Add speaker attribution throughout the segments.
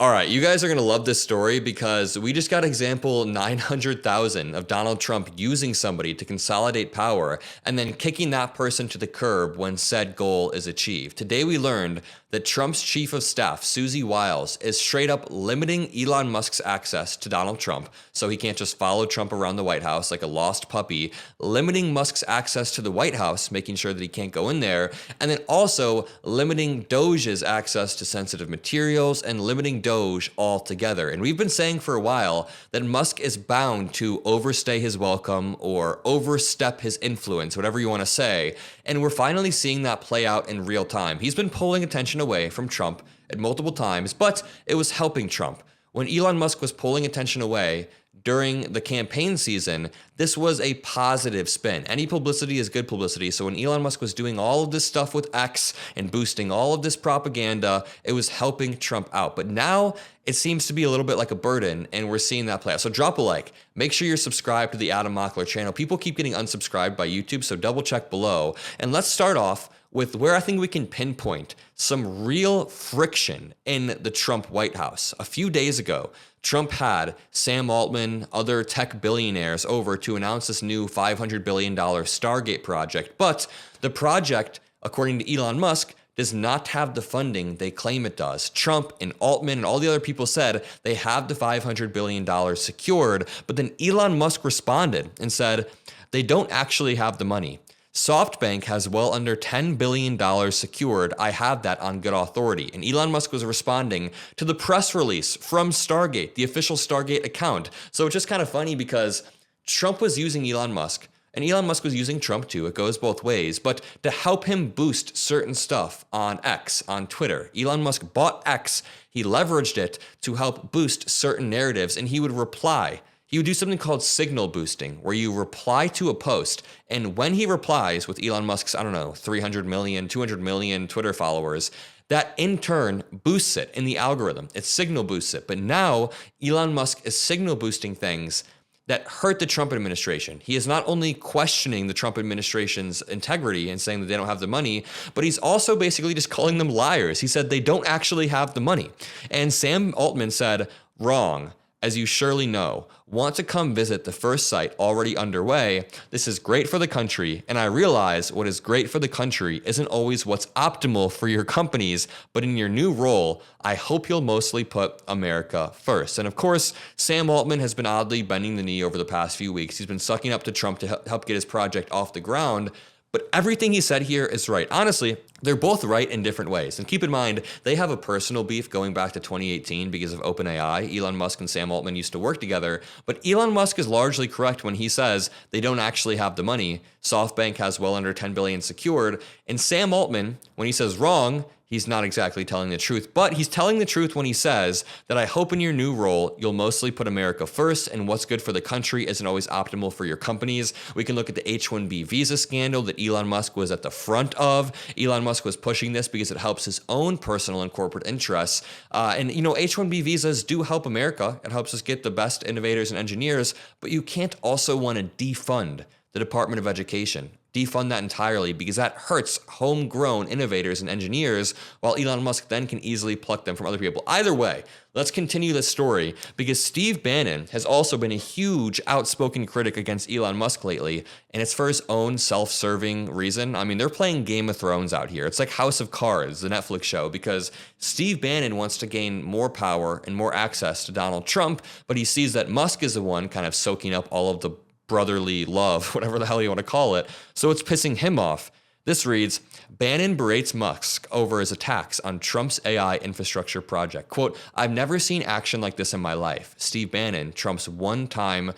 Speaker 1: All right, you guys are going to love this story because we just got example 900,000 of Donald Trump using somebody to consolidate power and then kicking that person to the curb when said goal is achieved. Today we learned that Trump's chief of staff, Susie Wiles, is straight up limiting Elon Musk's access to Donald Trump so he can't just follow Trump around the White House like a lost puppy, limiting Musk's access to the White House, making sure that he can't go in there, and then also limiting Doge's access to sensitive materials and limiting Doge altogether. And we've been saying for a while that Musk is bound to overstay his welcome or overstep his influence, whatever you want to say. And we're finally seeing that play out in real time. He's been pulling attention away from Trump at multiple times, but it was helping Trump. When Elon Musk was pulling attention away during the campaign season, this was a positive spin. Any publicity is good publicity. So when Elon Musk was doing all of this stuff with X and boosting all of this propaganda, it was helping Trump out. But now it seems to be a little bit like a burden, and we're seeing that play out. So drop a like. Make sure you're subscribed to the Mockler channel. People keep getting unsubscribed by YouTube, so double check below. And let's start off with where I think we can pinpoint some real friction in the Trump White House. A few days ago, Trump had Sam Altman, other tech billionaires over to announce this new $500 billion Stargate project. But the project, according to Elon Musk, does not have the funding they claim it does. Trump and Altman and all the other people said they have the $500 billion secured, but then Elon Musk responded and said they don't actually have the money. SoftBank has well under $10 billion secured. I have that on good authority. And Elon Musk was responding to the press release from Stargate, the official Stargate account. So it's just kind of funny because Trump was using Elon Musk, and Elon Musk was using Trump too. It goes both ways. But to help him boost certain stuff on X, on Twitter, Elon Musk bought X. He leveraged it to help boost certain narratives, and he would reply. He would do something called signal boosting, where you reply to a post, and when he replies with Elon Musk's, 300 million, 200 million Twitter followers, that in turn boosts it in the algorithm. It signal boosts it. But now Elon Musk is signal boosting things that hurt the Trump administration. He is not only questioning the Trump administration's integrity and saying that they don't have the money, but he's also basically just calling them liars. He said they don't actually have the money. And Sam Altman said, wrong. As you surely know, want to come visit the first site already underway. This is great for the country, and I realize what is great for the country isn't always what's optimal for your companies, but in your new role, I hope you'll mostly put America first. And of course, Sam Altman has been oddly bending the knee over the past few weeks. He's been sucking up to Trump to help get his project off the ground. But everything he said here is right. Honestly, they're both right in different ways. And keep in mind, they have a personal beef going back to 2018 because of OpenAI. Elon Musk and Sam Altman used to work together. But Elon Musk is largely correct when he says they don't actually have the money. SoftBank has well under $10 billion secured. And Sam Altman, when he says wrong, he's not exactly telling the truth, but he's telling the truth when he says that I hope in your new role, you'll mostly put America first, and what's good for the country isn't always optimal for your companies. We can look at the H-1B visa scandal that Elon Musk was at the front of. Elon Musk was pushing this because it helps his own personal and corporate interests. And H-1B visas do help America. It helps us get the best innovators and engineers, but you can't also want to defund the Department of Education. Defund that entirely because that hurts homegrown innovators and engineers, while Elon Musk then can easily pluck them from other people. Either way, let's continue this story because Steve Bannon has also been a huge outspoken critic against Elon Musk lately, and it's for his own self-serving reason. I mean, they're playing Game of Thrones out here. It's like House of Cards, the Netflix show, because Steve Bannon wants to gain more power and more access to Donald Trump, but he sees that Musk is the one kind of soaking up all of the brotherly love, whatever the hell you want to call it. So it's pissing him off. This reads, Bannon berates Musk over his attacks on Trump's AI infrastructure project. Quote, I've never seen action like this in my life, Steve Bannon, Trump's one-time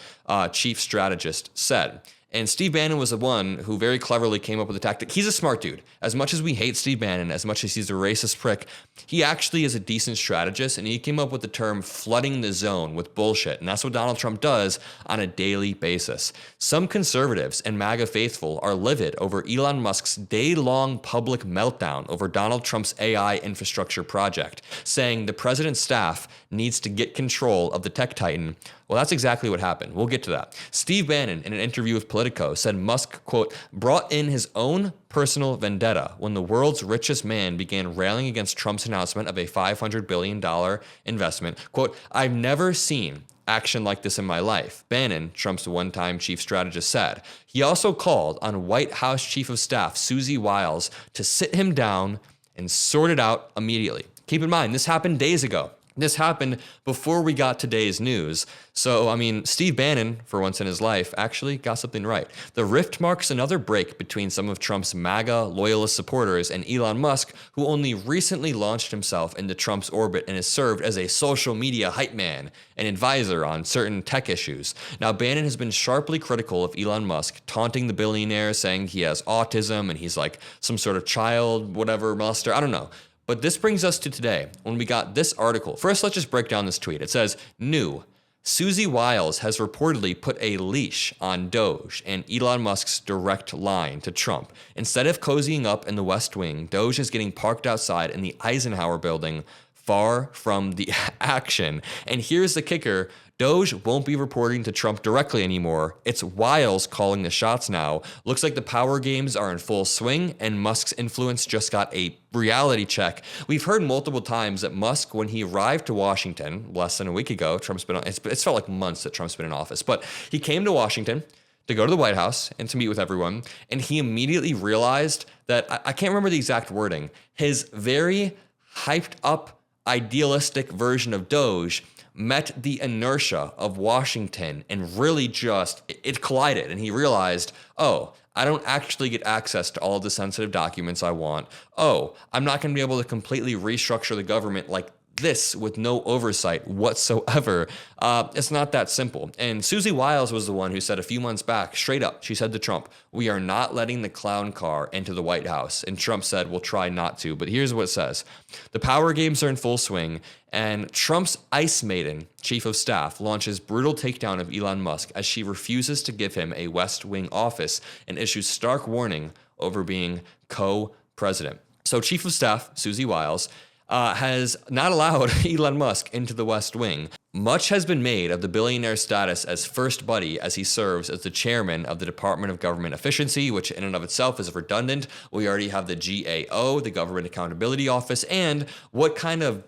Speaker 1: chief strategist, said. And Steve Bannon was the one who very cleverly came up with the tactic. He's a smart dude. As much as we hate Steve Bannon, as much as he's a racist prick, he actually is a decent strategist, and he came up with the term flooding the zone with bullshit. And that's what Donald Trump does on a daily basis. Some conservatives and MAGA faithful are livid over Elon Musk's day-long public meltdown over Donald Trump's AI infrastructure project, saying the president's staff needs to get control of the tech titan. Well, that's exactly what happened. We'll get to that. Steve Bannon, in an interview with Politico said Musk, quote, brought in his own personal vendetta when the world's richest man began railing against Trump's announcement of a $500 billion investment. Quote, I've never seen action like this in my life, Bannon, Trump's one-time chief strategist, said. He also called on White House Chief of Staff Susie Wiles to sit him down and sort it out immediately. Keep in mind, this happened days ago. This happened before we got today's news. So, I mean, Steve Bannon, for once in his life, actually got something right. The rift marks another break between some of Trump's MAGA loyalist supporters and Elon Musk, who only recently launched himself into Trump's orbit and has served as a social media hype man and advisor on certain tech issues. Now, Bannon has been sharply critical of Elon Musk, taunting the billionaire, saying he has autism and he's like some sort of child, whatever, molester. I don't know. But this brings us to today, when we got this article. First, let's just break down this tweet. It says, new, Susie Wiles has reportedly put a leash on Doge and Elon Musk's direct line to Trump. Instead of cozying up in the West Wing, Doge is getting parked outside in the Eisenhower building, far from the action. And here's the kicker. Doge won't be reporting to Trump directly anymore. It's Wiles calling the shots now. Looks like the power games are in full swing, and Musk's influence just got a reality check. We've heard multiple times that Musk, when he arrived to Washington less than a week ago, it's felt like months that Trump's been in office, but he came to Washington to go to the White House and to meet with everyone, and he immediately realized that, I can't remember the exact wording, his very hyped up, idealistic version of Doge met the inertia of Washington and really just, it collided. And he realized, oh, I don't actually get access to all of the sensitive documents I want. Oh, I'm not going to be able to completely restructure the government like this with no oversight whatsoever. It's not that simple. And Susie Wiles was the one who said a few months back, straight up, she said to Trump, we are not letting the clown car into the White House. And Trump said, we'll try not to. But here's what it says. The power games are in full swing, and Trump's ice maiden, chief of staff, launches brutal takedown of Elon Musk as she refuses to give him a West Wing office and issues stark warning over being co-president. So chief of staff, Susie Wiles, has not allowed Elon Musk into the West Wing. Much has been made of the billionaire's status as first buddy as he serves as the chairman of the Department of Government Efficiency, which in and of itself is redundant. We already have the GAO, the Government Accountability Office, and what kind of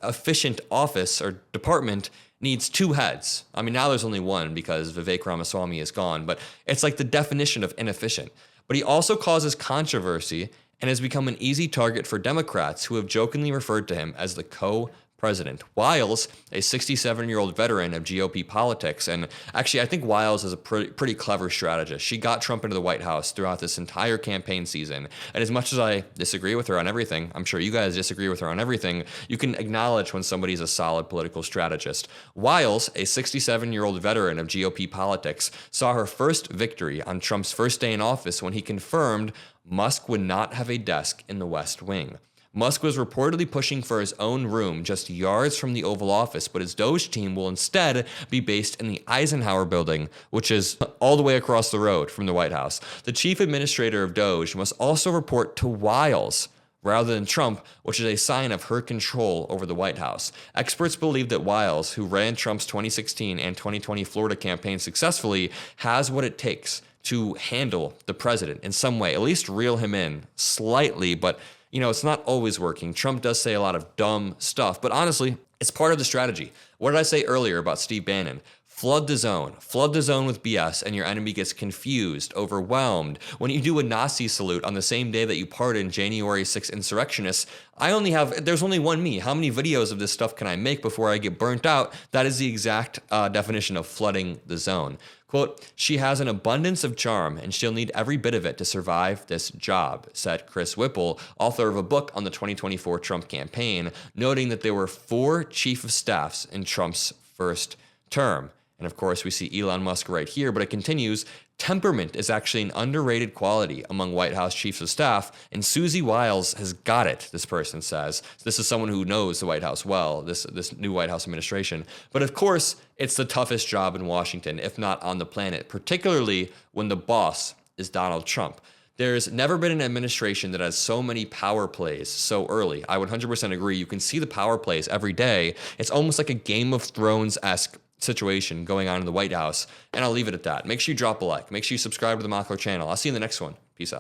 Speaker 1: efficient office or department needs two heads? I mean, now there's only one because Vivek Ramaswamy is gone, but it's like the definition of inefficient. But he also causes controversy and has become an easy target for Democrats who have jokingly referred to him as the co-president. Wiles, a 67-year-old veteran of GOP politics, and actually I think Wiles is a pretty clever strategist. She got Trump into the White House throughout this entire campaign season. And as much as I disagree with her on everything, I'm sure you guys disagree with her on everything, you can acknowledge when somebody's a solid political strategist. Wiles, a 67-year-old veteran of GOP politics, saw her first victory on Trump's first day in office when he confirmed Musk would not have a desk in the West Wing. Musk was reportedly pushing for his own room just yards from the Oval Office, but his Doge team will instead be based in the Eisenhower building, which is all the way across the road from the White House. The chief administrator of Doge must also report to Wiles rather than Trump, which is a sign of her control over the White House. Experts believe that Wiles, who ran Trump's 2016 and 2020 Florida campaign successfully, has what it takes to handle the president in some way, at least reel him in slightly, but it's not always working. Trump does say a lot of dumb stuff, but honestly, it's part of the strategy. What did I say earlier about Steve Bannon? Flood the zone with BS, and your enemy gets confused, overwhelmed. When you do a Nazi salute on the same day that you pardon January 6th insurrectionists, there's only one me. How many videos of this stuff can I make before I get burnt out? That is the exact definition of flooding the zone. Quote, she has an abundance of charm and she'll need every bit of it to survive this job, said Chris Whipple, author of a book on the 2024 Trump campaign, noting that there were 4 chief of staffs in Trump's first term. And of course, we see Elon Musk right here, but it continues. Temperament is actually an underrated quality among White House chiefs of staff, and Susie Wiles has got it, this person says. This is someone who knows the White House well, this new White House administration. But of course, it's the toughest job in Washington, if not on the planet, particularly when the boss is Donald Trump. There's never been an administration that has so many power plays so early. I would 100% agree. You can see the power plays every day. It's almost like a Game of Thrones-esque situation going on in the White House. And I'll leave it at that. Make sure you drop a like. Make sure you subscribe to the Mockler channel. I'll see you in the next one. Peace out.